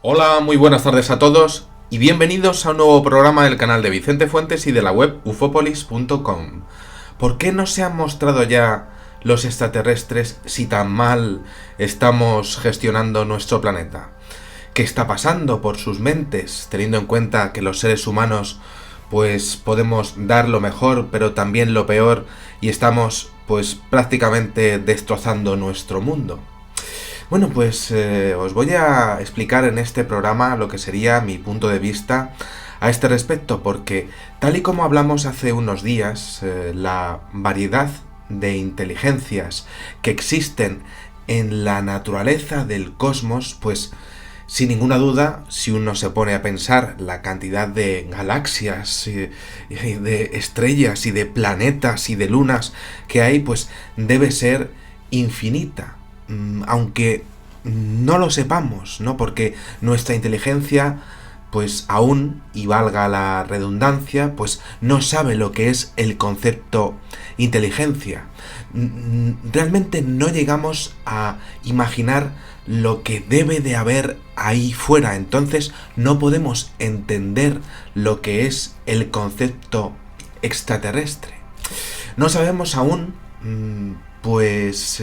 Hola, muy buenas tardes a todos y bienvenidos a un nuevo programa del canal de Vicente Fuentes y de la web ufopolis.com. ¿Por qué no se han mostrado ya los extraterrestres si tan mal estamos gestionando nuestro planeta? ¿Qué está pasando por sus mentes, teniendo en cuenta que los seres humanos pues podemos dar lo mejor pero también lo peor y estamos pues prácticamente destrozando nuestro mundo? Bueno, pues os voy a explicar en este programa lo que sería mi punto de vista a este respecto, porque tal y como hablamos hace unos días, la variedad de inteligencias que existen en la naturaleza del cosmos, pues sin ninguna duda, si uno se pone a pensar la cantidad de galaxias, y de estrellas y de planetas y de lunas que hay, pues debe ser infinita. Aunque no lo sepamos, ¿no? Porque nuestra inteligencia, pues aún, y valga la redundancia, pues no sabe lo que es el concepto inteligencia. Realmente no llegamos a imaginar lo que debe de haber ahí fuera, entonces no podemos entender lo que es el concepto extraterrestre. No sabemos aún, pues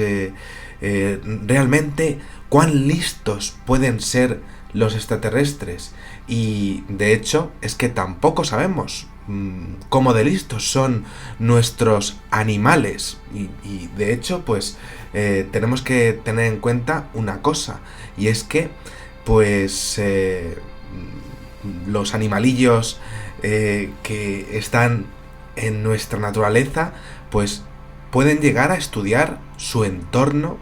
realmente cuán listos pueden ser los extraterrestres, y de hecho es que tampoco sabemos cómo de listos son nuestros animales, y de hecho pues tenemos que tener en cuenta una cosa, y es que pues los animalillos que están en nuestra naturaleza pues pueden llegar a estudiar su entorno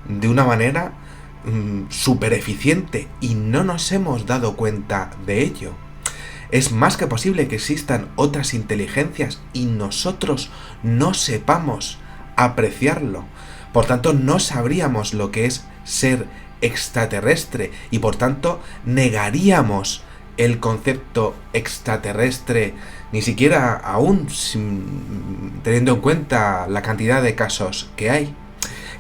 de una manera súper eficiente y no nos hemos dado cuenta de ello. Es más que posible que existan otras inteligencias y nosotros no sepamos apreciarlo. Por tanto, no sabríamos lo que es ser extraterrestre y por tanto negaríamos el concepto extraterrestre, ni siquiera aún teniendo en cuenta la cantidad de casos que hay.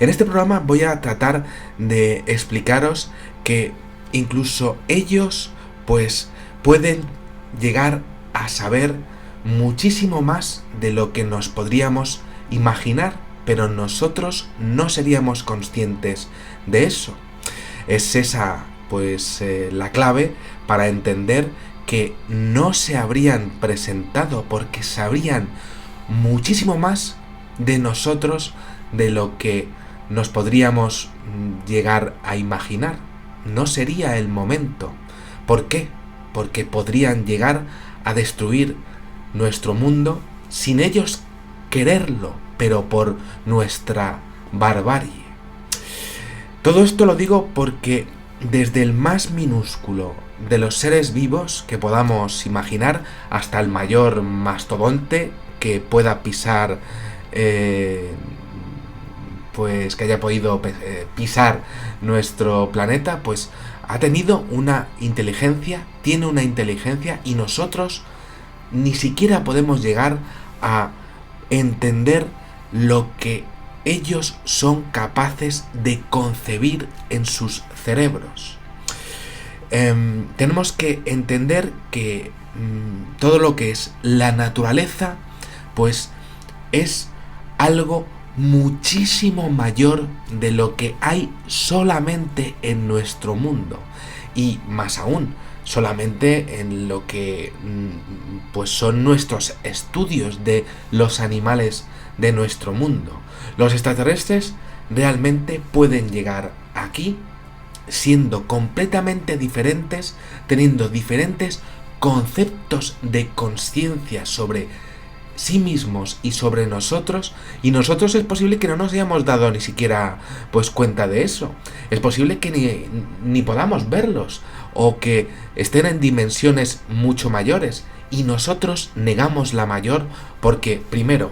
En este programa voy a tratar de explicaros que incluso ellos pues pueden llegar a saber muchísimo más de lo que nos podríamos imaginar, pero nosotros no seríamos conscientes de eso. Es esa pues la clave para entender que no se habrían presentado porque sabrían muchísimo más de nosotros de lo que nos podríamos llegar a imaginar. No sería el momento. ¿Por qué? Porque podrían llegar a destruir nuestro mundo sin ellos quererlo, pero por nuestra barbarie. Todo esto lo digo porque desde el más minúsculo de los seres vivos que podamos imaginar hasta el mayor mastodonte que pueda pisar, pues que haya podido pisar nuestro planeta, pues ha tenido una inteligencia, tiene una inteligencia y nosotros ni siquiera podemos llegar a entender lo que ellos son capaces de concebir en sus cerebros. Tenemos que entender que todo lo que es la naturaleza pues es algo muchísimo mayor de lo que hay solamente en nuestro mundo, y más aún solamente en lo que pues son nuestros estudios de los animales de nuestro mundo. Los extraterrestres realmente pueden llegar aquí siendo completamente diferentes, teniendo diferentes conceptos de conciencia sobre sí mismos y sobre nosotros, y nosotros es posible que no nos hayamos dado ni siquiera pues cuenta de eso. Es posible que ni podamos verlos, o que estén en dimensiones mucho mayores y nosotros negamos la mayor porque primero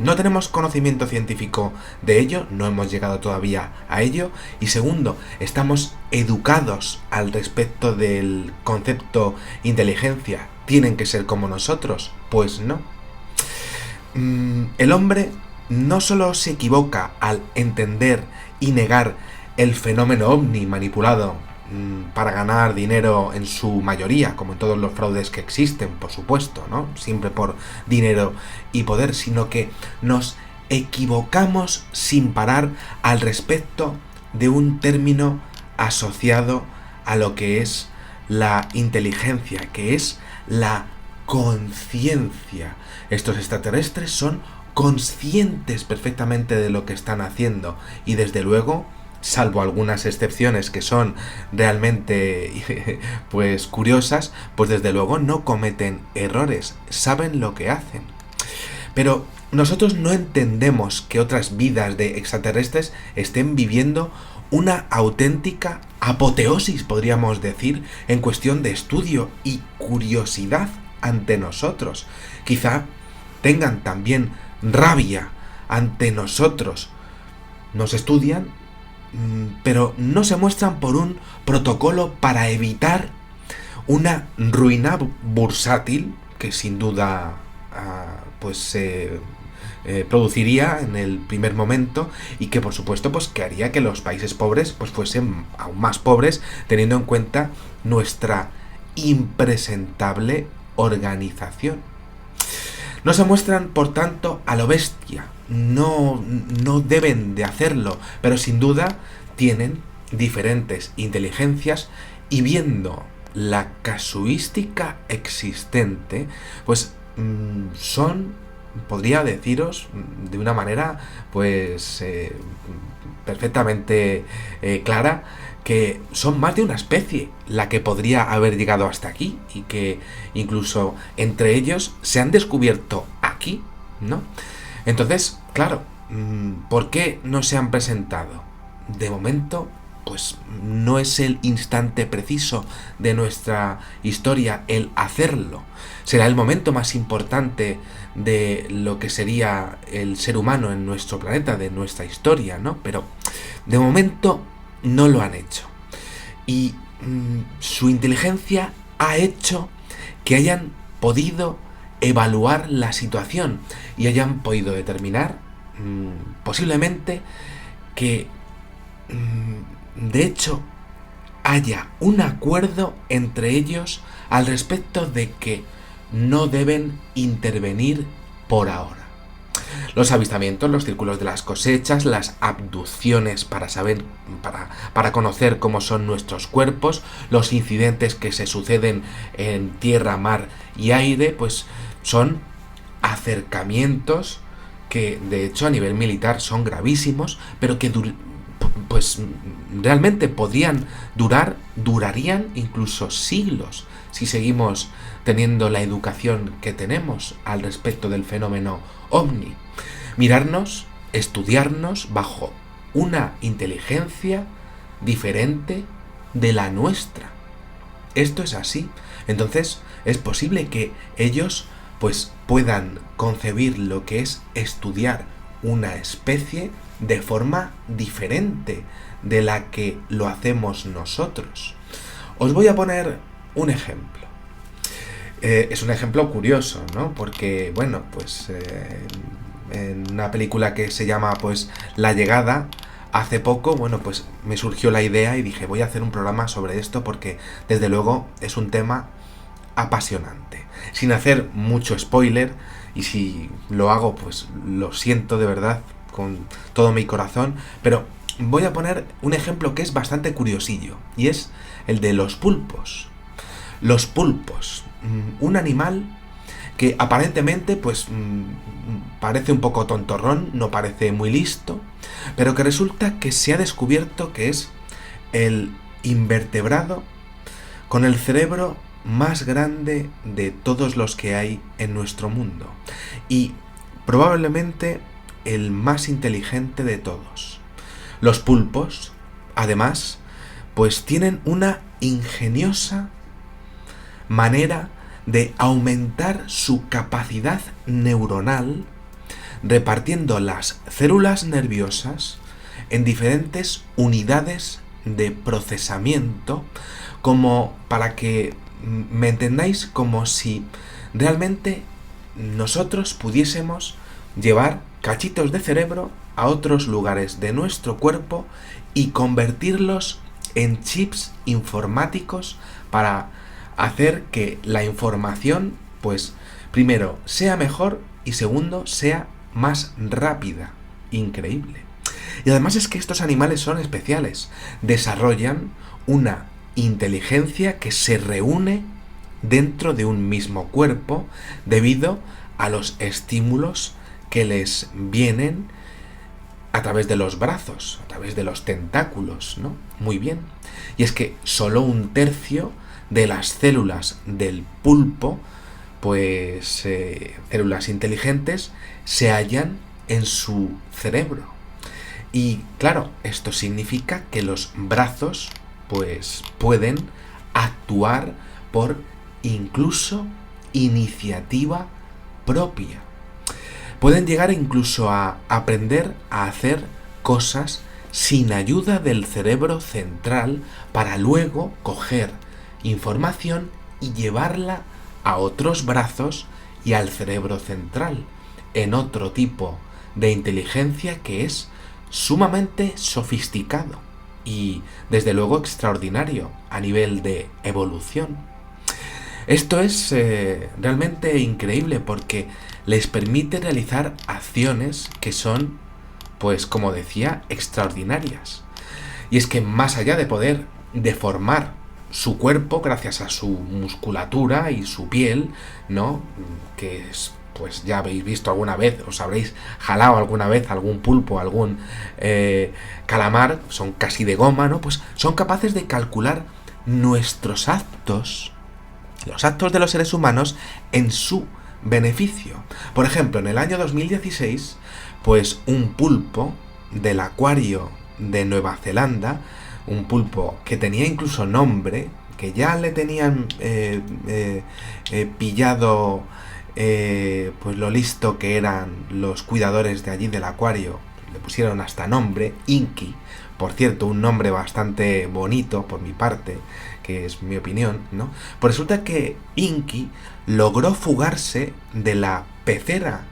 no tenemos conocimiento científico de ello, no hemos llegado todavía a ello, y segundo, estamos educados al respecto del concepto inteligencia. ¿Tienen que ser como nosotros? Pues no. El hombre no solo se equivoca al entender y negar el fenómeno ovni manipulado para ganar dinero en su mayoría, como en todos los fraudes que existen, por supuesto, ¿no? Siempre por dinero y poder, sino que nos equivocamos sin parar al respecto de un término asociado a lo que es la inteligencia, que es la conciencia. Estos extraterrestres son conscientes perfectamente de lo que están haciendo y desde luego, salvo algunas excepciones que son realmente pues curiosas, pues desde luego no cometen errores, saben lo que hacen. Pero nosotros no entendemos que otras vidas de extraterrestres estén viviendo una auténtica apoteosis, podríamos decir, en cuestión de estudio y curiosidad ante nosotros. Quizá tengan también rabia ante nosotros. Nos estudian, pero no se muestran por un protocolo para evitar una ruina bursátil que sin duda pues se produciría en el primer momento y que por supuesto pues que haría que los países pobres pues fuesen aún más pobres, teniendo en cuenta nuestra impresentable organización. No se muestran, por tanto, a lo bestia. No deben de hacerlo, pero sin duda tienen diferentes inteligencias y viendo la casuística existente, pues son, podría deciros de una manera pues perfectamente clara, que son más de una especie la que podría haber llegado hasta aquí y que incluso entre ellos se han descubierto aquí, ¿no? Entonces, claro, ¿por qué no se han presentado? De momento, pues no es el instante preciso de nuestra historia el hacerlo. Será el momento más importante de lo que sería el ser humano en nuestro planeta, de nuestra historia, ¿no? Pero de momento no lo han hecho. Y su inteligencia ha hecho que hayan podido evaluar la situación y hayan podido determinar posiblemente que de hecho haya un acuerdo entre ellos al respecto de que no deben intervenir por ahora. Los avistamientos, los círculos de las cosechas, las abducciones para saber, para conocer cómo son nuestros cuerpos, los incidentes que se suceden en tierra, mar y aire, pues son acercamientos que de hecho a nivel militar son gravísimos, pero que pues realmente durarían incluso siglos si seguimos teniendo la educación que tenemos al respecto del fenómeno ovni. Mirarnos, estudiarnos bajo una inteligencia diferente de la nuestra. Esto es así. Entonces es posible que ellos pues puedan concebir lo que es estudiar una especie de forma diferente de la que lo hacemos nosotros. Os voy a poner un ejemplo. Es un ejemplo curioso, ¿no? Porque, bueno, pues en una película que se llama pues La Llegada, hace poco, bueno, pues me surgió la idea y dije, voy a hacer un programa sobre esto porque desde luego es un tema apasionante. Sin hacer mucho spoiler, y si lo hago, pues lo siento de verdad con todo mi corazón, pero voy a poner un ejemplo que es bastante curiosillo, y es el de los pulpos. Los pulpos, un animal que aparentemente pues parece un poco tontorrón, no parece muy listo, pero que resulta que se ha descubierto que es el invertebrado con el cerebro más grande de todos los que hay en nuestro mundo y probablemente el más inteligente de todos. Los pulpos, además, pues tienen una ingeniosa manera de aumentar su capacidad neuronal repartiendo las células nerviosas en diferentes unidades de procesamiento, como para que me entendáis, como si realmente nosotros pudiésemos llevar cachitos de cerebro a otros lugares de nuestro cuerpo y convertirlos en chips informáticos para hacer que la información, pues, primero, sea mejor y segundo, sea más rápida. Increíble. Y además es que estos animales son especiales. Desarrollan una inteligencia que se reúne dentro de un mismo cuerpo debido a los estímulos que les vienen a través de los brazos, a través de los tentáculos, ¿no? Muy bien. Y es que solo 1/3 de las células del pulpo, pues células inteligentes, se hallan en su cerebro. Y claro, esto significa que los brazos, pues pueden actuar por incluso iniciativa propia. Pueden llegar incluso a aprender a hacer cosas sin ayuda del cerebro central para luego coger información y llevarla a otros brazos y al cerebro central, en otro tipo de inteligencia que es sumamente sofisticado y desde luego extraordinario a nivel de evolución. Esto es realmente increíble porque les permite realizar acciones que son, pues como decía, extraordinarias. Y es que más allá de poder deformar su cuerpo gracias a su musculatura y su piel, ¿no? Que es, pues ya habéis visto alguna vez, os habréis jalado alguna vez algún pulpo, algún calamar, son casi de goma, ¿no? Pues son capaces de calcular nuestros actos, los actos de los seres humanos en su beneficio. Por ejemplo, en el año 2016, pues un pulpo del acuario de Nueva Zelanda, un pulpo que tenía incluso nombre, que ya le tenían pillado pues lo listo que eran los cuidadores de allí del acuario, le pusieron hasta nombre, Inky, por cierto, un nombre bastante bonito por mi parte, que es mi opinión, ¿no? Pues resulta que Inky logró fugarse de la pecera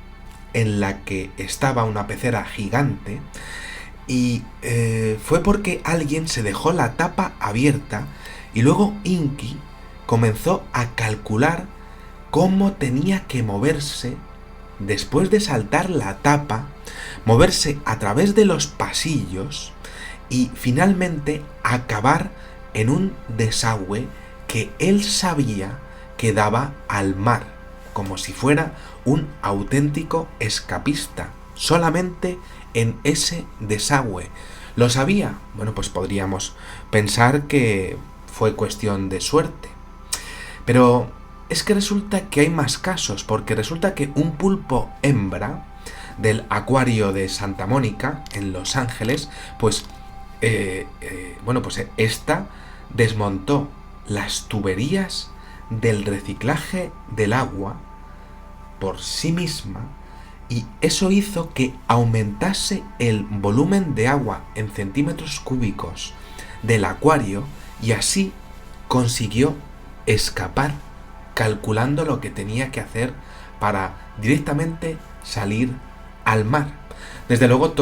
en la que estaba, una pecera gigante, y fue porque alguien se dejó la tapa abierta y luego Inky comenzó a calcular cómo tenía que moverse después de saltar la tapa, moverse a través de los pasillos y finalmente acabar en un desagüe que él sabía que daba al mar, como si fuera un auténtico escapista, solamente en ese desagüe. ¿Lo sabía? Bueno, pues podríamos pensar que fue cuestión de suerte. Pero es que resulta que hay más casos, porque resulta que un pulpo hembra del acuario de Santa Mónica, en Los Ángeles, pues, bueno, pues esta desmontó las tuberías del reciclaje del agua por sí misma y eso hizo que aumentase el volumen de agua en centímetros cúbicos del acuario y así consiguió escapar, calculando lo que tenía que hacer para directamente salir al mar. Desde luego,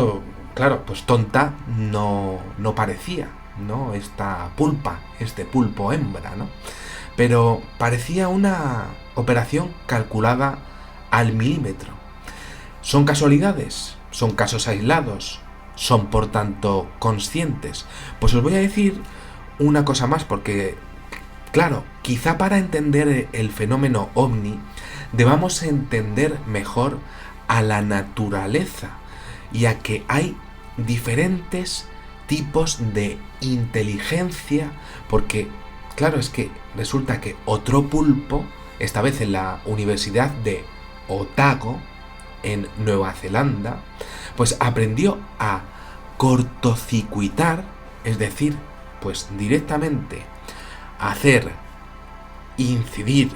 claro, pues tonta no parecía, ¿no? Esta pulpa, este pulpo hembra, ¿no? Pero parecía una operación calculada al milímetro. ¿Son casualidades? ¿Son casos aislados? ¿Son por tanto conscientes? Pues os voy a decir una cosa más porque, claro, quizá para entender el fenómeno ovni debamos entender mejor a la naturaleza y a que hay diferentes tipos de inteligencia porque, claro, es que resulta que otro pulpo, esta vez en la Universidad de Otago, en Nueva Zelanda, pues aprendió a cortocircuitar, es decir, pues directamente hacer incidir,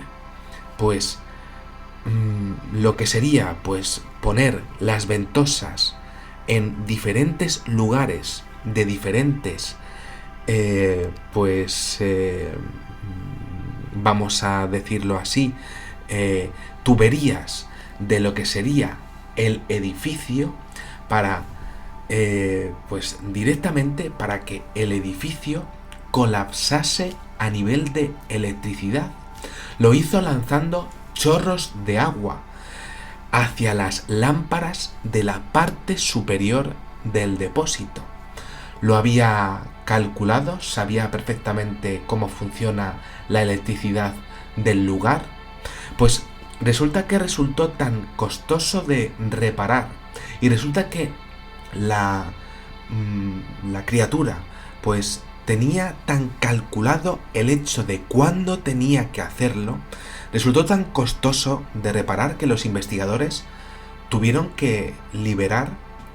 pues lo que sería, pues poner las ventosas en diferentes lugares de diferentes, vamos a decirlo así, tuberías de lo que sería el edificio para, pues directamente para que el edificio colapsase a nivel de electricidad. Lo hizo lanzando chorros de agua hacia las lámparas de la parte superior del depósito. Lo había calculado, sabía perfectamente cómo funciona la electricidad del lugar. Pues resulta que resultó tan costoso de reparar, y resulta que la criatura pues tenía tan calculado el hecho de cuándo tenía que hacerlo, resultó tan costoso de reparar que los investigadores tuvieron que liberar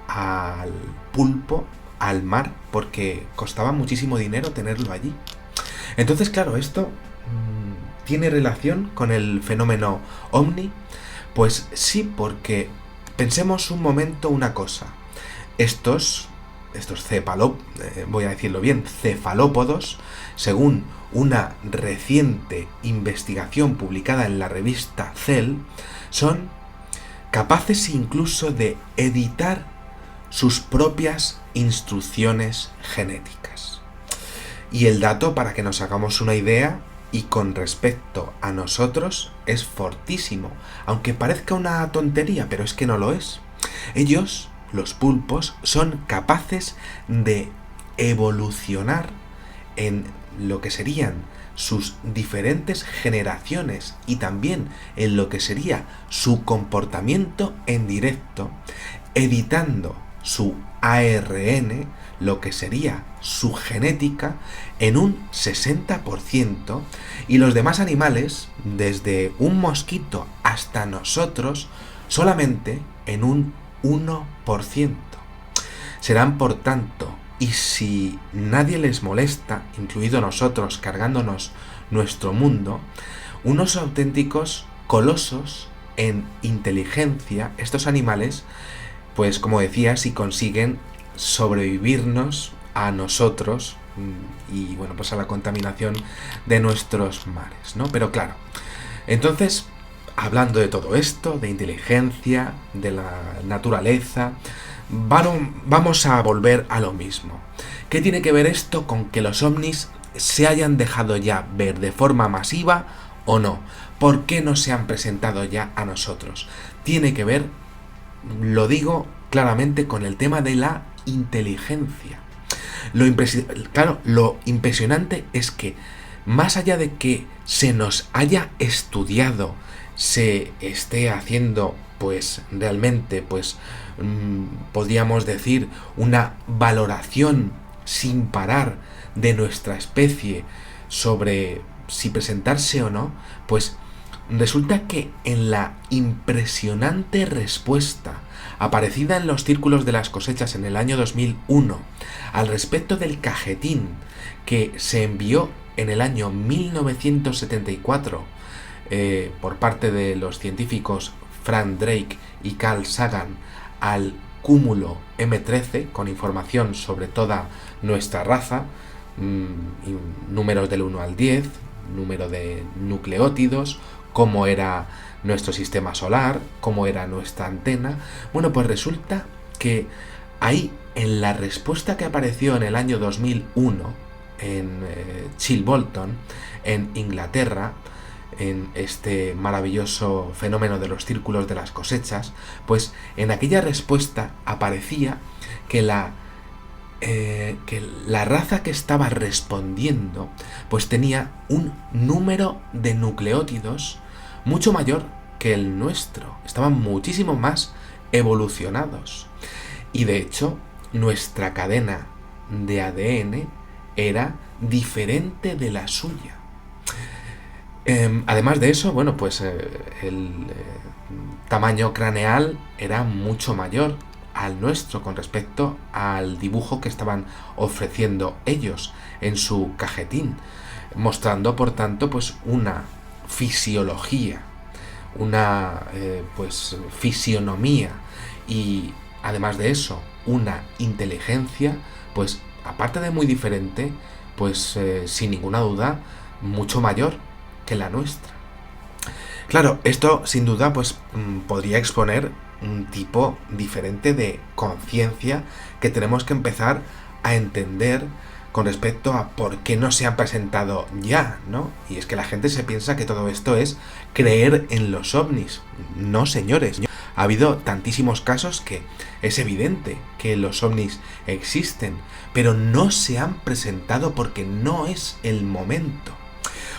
al pulpo al mar porque costaba muchísimo dinero tenerlo allí. Entonces, claro, esto ¿tiene relación con el fenómeno ovni? Pues sí, porque pensemos un momento una cosa. Estos voy a decirlo bien, cefalópodos, según una reciente investigación publicada en la revista Cell, son capaces incluso de editar sus propias instrucciones genéticas. Y el dato, para que nos hagamos una idea, y con respecto a nosotros, es fortísimo, aunque parezca una tontería, pero es que no lo es. Ellos, los pulpos, son capaces de evolucionar en lo que serían sus diferentes generaciones y también en lo que sería su comportamiento en directo, editando su ARN, lo que sería su genética, en un 60%, y los demás animales, desde un mosquito hasta nosotros, solamente en un 1%. Serán, por tanto, y si nadie les molesta, incluido nosotros cargándonos nuestro mundo, unos auténticos colosos en inteligencia, estos animales, pues como decía, si consiguen sobrevivirnos a nosotros y bueno, pues a la contaminación de nuestros mares, ¿no? Pero claro, entonces, hablando de todo esto, de inteligencia, de la naturaleza, vamos a volver a lo mismo. ¿Qué tiene que ver esto con que los ovnis se hayan dejado ya ver de forma masiva o no? ¿Por qué no se han presentado ya a nosotros? Tiene que ver, lo digo claramente, con el tema de la inteligencia. Lo impresionante es que, más allá de que se nos haya estudiado, se esté haciendo pues realmente podríamos decir una valoración sin parar de nuestra especie sobre si presentarse o no, pues resulta que en la impresionante respuesta aparecida en los círculos de las cosechas en el año 2001 al respecto del cajetín que se envió en el año 1974 por parte de los científicos Frank Drake y Carl Sagan al cúmulo M13 con información sobre toda nuestra raza, números del 1 al 10, número de nucleótidos, cómo era nuestro sistema solar, cómo era nuestra antena. Bueno, pues resulta que ahí, en la respuesta que apareció en el año 2001 en Chilbolton, en Inglaterra, en este maravilloso fenómeno de los círculos de las cosechas, pues en aquella respuesta aparecía que la raza que estaba respondiendo pues tenía un número de nucleótidos mucho mayor que el nuestro, estaban muchísimo más evolucionados, y de hecho nuestra cadena de ADN era diferente de la suya. Además de eso, bueno, pues el tamaño craneal era mucho mayor al nuestro con respecto al dibujo que estaban ofreciendo ellos en su cajetín, mostrando por tanto pues una fisiología, una fisionomía, y además de eso una inteligencia, pues aparte de muy diferente, pues sin ninguna duda mucho mayor que la nuestra. Claro, esto sin duda pues podría exponer un tipo diferente de conciencia que tenemos que empezar a entender con respecto a por qué no se han presentado ya, ¿no? Y es que la gente se piensa que todo esto es creer en los ovnis. No, señores. Ha habido tantísimos casos que es evidente que los ovnis existen, pero no se han presentado porque no es el momento.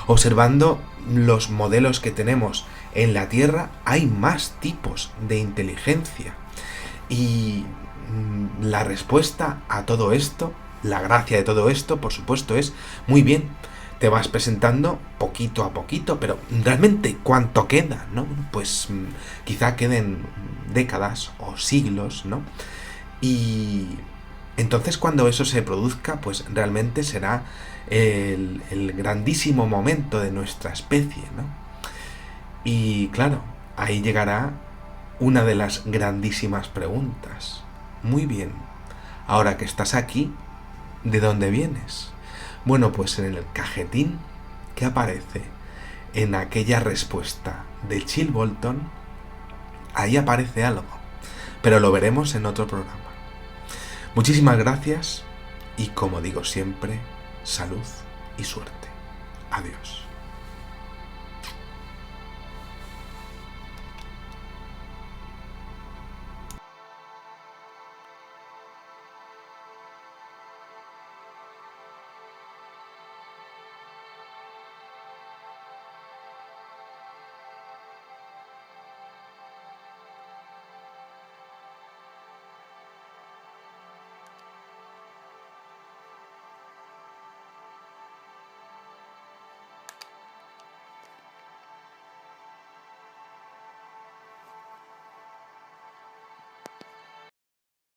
Observando los modelos que tenemos en la Tierra, hay más tipos de inteligencia. Y la respuesta a todo esto, la gracia de todo esto, por supuesto, es muy bien. Te vas presentando poquito a poquito, pero realmente ¿cuánto queda? ¿No? Pues quizá queden décadas o siglos, ¿no? Y entonces cuando eso se produzca, pues realmente será el grandísimo momento de nuestra especie, ¿no? Y claro, ahí llegará una de las grandísimas preguntas. Muy bien, ahora que estás aquí, ¿de dónde vienes? Bueno, pues en el cajetín que aparece en aquella respuesta de Chill Bolton, ahí aparece algo, pero lo veremos en otro programa. Muchísimas gracias y, como digo siempre, salud y suerte. Adiós.